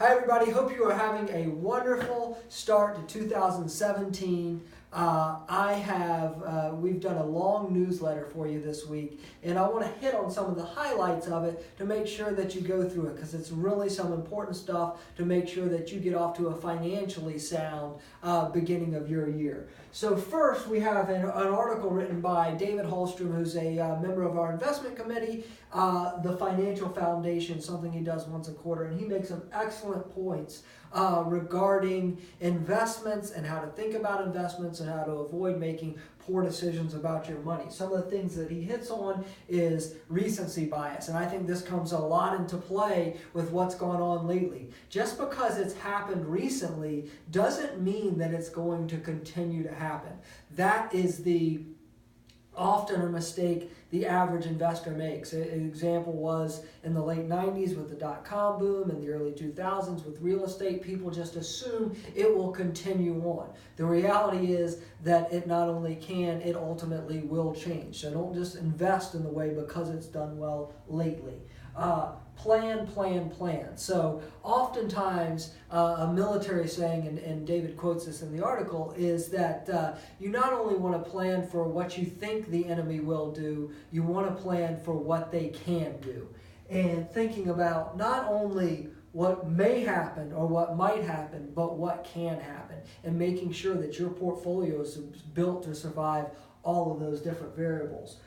Hi everybody, hope you are having a wonderful start to 2017. We've done a long newsletter for you this week, and I want to hit on some of the highlights of it to make sure that you go through it, because it's really some important stuff to make sure that you get off to a financially sound beginning of your year. So first, we have an article written by David Holstrom, who's a member of our investment committee, the Financial Foundation, something he does once a quarter, and he makes some excellent points regarding investments and how to think about investments and how to avoid making poor decisions about your money. Some of the things that he hits on is recency bias, and I think this comes a lot into play with what's gone on lately. Just because it's happened recently doesn't mean that it's going to continue to happen. That is often a mistake the average investor makes. An example was in the late 90s with the dot-com boom, in the early 2000s with real estate. People just assume it will continue on. The reality is that it not only can, it ultimately will change. So don't just invest in the way because it's done well lately. Plan. So oftentimes a military saying, and David quotes this in the article, is that you not only want to plan for what you think the enemy will do, you want to plan for what they can do. And thinking about not only what may happen or what might happen, but what can happen, and making sure that your portfolio is built to survive all of those different variables.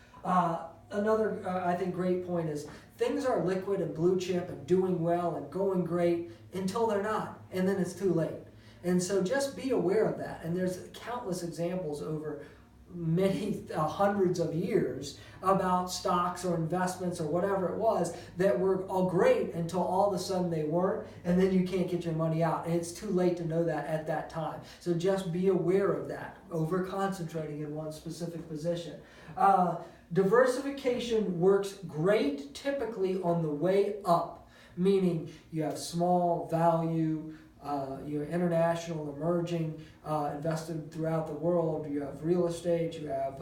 Another, I think, great point is things are liquid and blue chip and doing well and going great until they're not, and then it's too late. And so just be aware of that. And there's countless examples over many hundreds of years about stocks or investments or whatever it was that were all great until all of a sudden they weren't, and then you can't get your money out, and it's too late to know that at that time. So just be aware of that, over concentrating in one specific position. Diversification works great typically on the way up, meaning you have small value, you're international, emerging, invested throughout the world, you have real estate, you have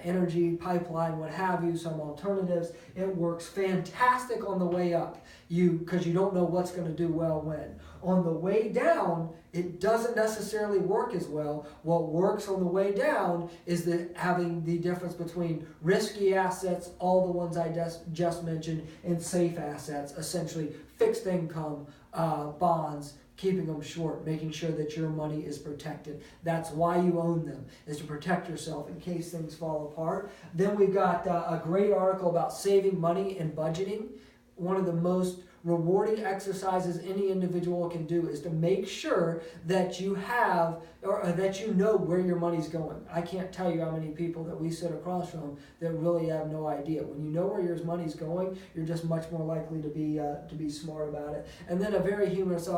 energy, pipeline, what have you, some alternatives. It works fantastic on the way up, because you don't know what's going to do well when. On the way down, it doesn't necessarily work as well. What works on the way down is having the difference between risky assets, all the ones I just mentioned, and safe assets, essentially fixed income, bonds, keeping them short, making sure that your money is protected. That's why you own them, is to protect yourself in case things fall apart. Then we've got a great article about saving money and budgeting. One of the most rewarding exercises any individual can do is to make sure that you have, or that you know where your money's going. I can't tell you how many people that we sit across from that really have no idea. When you know where your money's going, you're just much more likely to be smart about it. And then a very humorous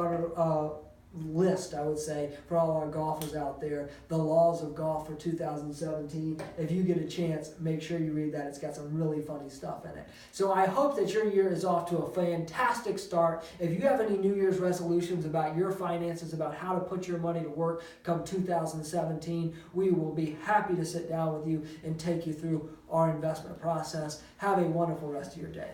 list, I would say, for all our golfers out there, the laws of golf for 2017. If you get a chance, make sure you read that. It's got some really funny stuff in it. So I hope that your year is off to a fantastic start. If you have any New Year's resolutions about your finances, about how to put your money to work come 2017, we will be happy to sit down with you and take you through our investment process. Have a wonderful rest of your day.